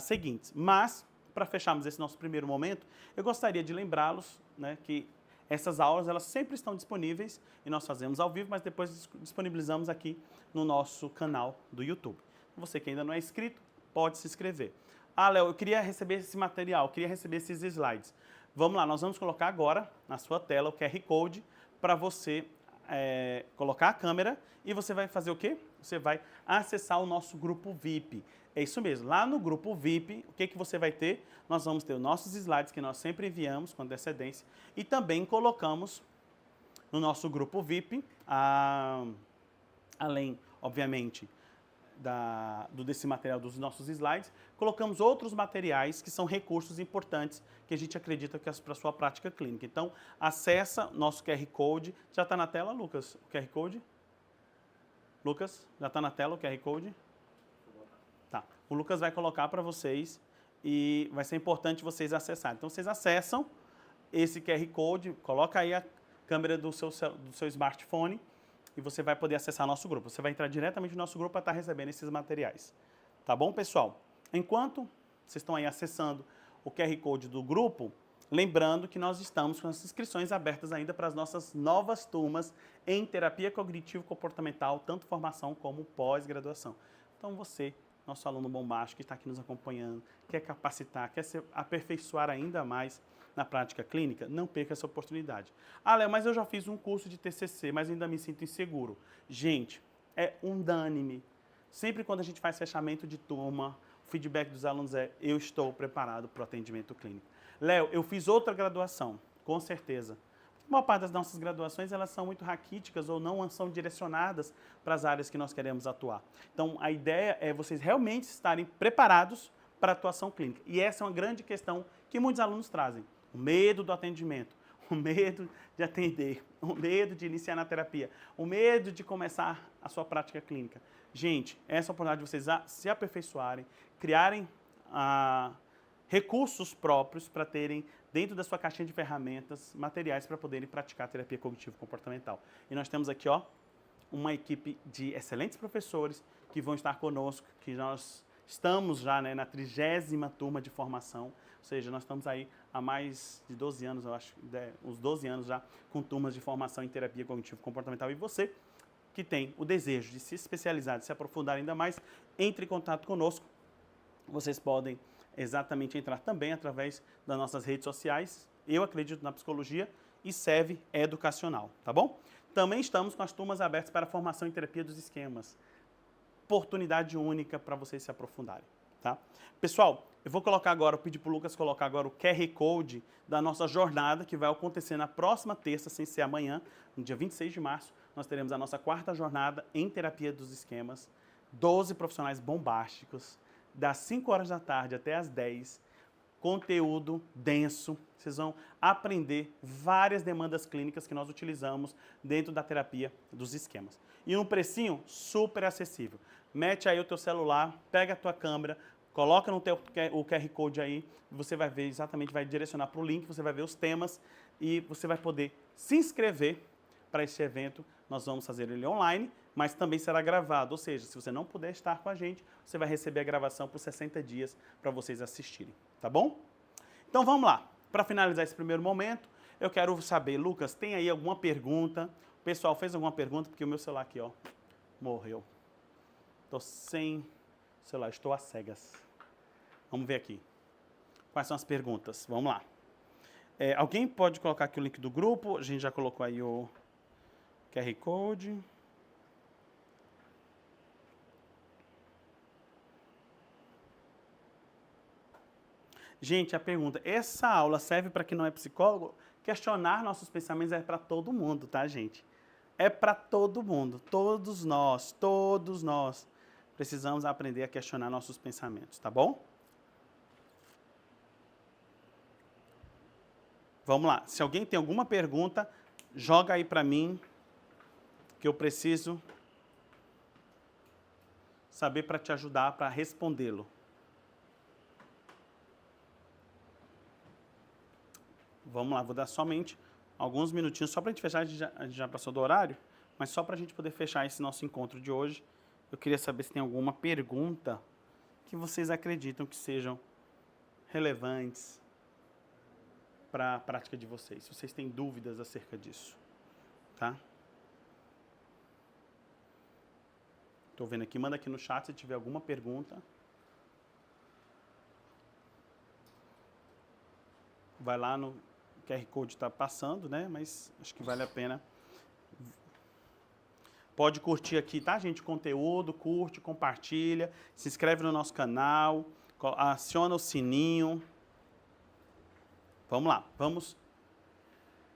seguintes. Mas, para fecharmos esse nosso primeiro momento, eu gostaria de lembrá-los, né, que essas aulas elas sempre estão disponíveis e nós fazemos ao vivo, mas depois disponibilizamos aqui no nosso canal do YouTube. Você que ainda não é inscrito, pode se inscrever. Léo, eu queria receber esse material, queria receber esses slides. Vamos lá, nós vamos colocar agora na sua tela o QR Code para você colocar a câmera e você vai fazer o quê? Você vai acessar o nosso grupo VIP. É isso mesmo, lá no grupo VIP, o que você vai ter? Nós vamos ter os nossos slides que nós sempre enviamos com antecedência e também colocamos no nosso grupo VIP, além, obviamente, desse material dos nossos slides, colocamos outros materiais que são recursos importantes que a gente acredita que é para a sua prática clínica. Então, acessa nosso QR Code. Já está na tela, Lucas, o QR Code? Lucas, já está na tela o QR Code? Tá. O Lucas vai colocar para vocês e vai ser importante vocês acessarem. Então, vocês acessam esse QR Code, coloca aí a câmera do seu smartphone e você vai poder acessar nosso grupo. Você vai entrar diretamente no nosso grupo para estar recebendo esses materiais. Tá bom, pessoal? Enquanto vocês estão aí acessando o QR Code do grupo, lembrando que nós estamos com as inscrições abertas ainda para as nossas novas turmas em terapia cognitivo-comportamental, tanto formação como pós-graduação. Então você, nosso aluno bombástico que está aqui nos acompanhando, quer capacitar, quer se aperfeiçoar ainda mais na prática clínica, não perca essa oportunidade. Léo, mas eu já fiz um curso de TCC, mas ainda me sinto inseguro. Gente, é unânime. Sempre quando a gente faz fechamento de turma, o feedback dos alunos é, eu estou preparado para o atendimento clínico. Léo, eu fiz outra graduação, com certeza. A maior parte das nossas graduações, elas são muito raquíticas ou não são direcionadas para as áreas que nós queremos atuar. Então, a ideia é vocês realmente estarem preparados para a atuação clínica. E essa é uma grande questão que muitos alunos trazem. O medo do atendimento, o medo de atender, o medo de iniciar na terapia, o medo de começar a sua prática clínica. Gente, essa é a oportunidade de vocês se aperfeiçoarem, criarem recursos próprios para terem dentro da sua caixinha de ferramentas, materiais para poderem praticar terapia cognitivo-comportamental. E nós temos aqui, uma equipe de excelentes professores que vão estar conosco, que nós estamos já na 30ª turma de formação, ou seja, nós estamos aí há mais de 12 anos, eu acho, uns 12 anos já, com turmas de formação em terapia cognitivo-comportamental. E você que tem o desejo de se especializar, de se aprofundar ainda mais, entre em contato conosco. Vocês podem exatamente entrar também através das nossas redes sociais. Eu acredito na psicologia e serve educacional, tá bom? Também estamos com as turmas abertas para a formação em terapia dos esquemas. Oportunidade única para vocês se aprofundarem, tá? Pessoal, eu vou colocar agora, pedir para o Lucas colocar agora o QR Code da nossa jornada, que vai acontecer na próxima terça, sem ser amanhã, no dia 26 de março, nós teremos a nossa 4ª jornada em terapia dos esquemas, 12 profissionais bombásticos, das 5 horas da tarde até as 10, conteúdo denso, vocês vão aprender várias demandas clínicas que nós utilizamos dentro da terapia dos esquemas. E um precinho super acessível. Mete aí o teu celular, pega a tua câmera, coloca no o QR Code aí, você vai ver exatamente, vai direcionar para o link, você vai ver os temas e você vai poder se inscrever para esse evento. Nós vamos fazer ele online, mas também será gravado, ou seja, se você não puder estar com a gente, você vai receber a gravação por 60 dias para vocês assistirem. tá bom? Então vamos lá. Para finalizar esse primeiro momento, eu quero saber, Lucas, tem aí alguma pergunta? O pessoal fez alguma pergunta? Porque o meu celular aqui, ó, morreu. Estou sem celular, estou às cegas. Vamos ver aqui. Quais são as perguntas? Vamos lá. Alguém pode colocar aqui o link do grupo? A gente já colocou aí o QR Code. Gente, a pergunta, essa aula serve para quem não é psicólogo? Questionar nossos pensamentos é para todo mundo, tá, gente? É para todo mundo, todos nós precisamos aprender a questionar nossos pensamentos, tá bom? Vamos lá, se alguém tem alguma pergunta, joga aí para mim, que eu preciso saber para te ajudar, para respondê-lo. Vamos lá, vou dar somente alguns minutinhos, só para a gente fechar, a gente já passou do horário, mas só para a gente poder fechar esse nosso encontro de hoje, eu queria saber se tem alguma pergunta que vocês acreditam que sejam relevantes para a prática de vocês, se vocês têm dúvidas acerca disso, tá? Estou vendo aqui, manda aqui no chat se tiver alguma pergunta. Vai lá no QR Code, está passando, né? Mas acho que vale a pena. Pode curtir aqui, tá, gente? O conteúdo, curte, compartilha, se inscreve no nosso canal, aciona o sininho. Vamos lá, vamos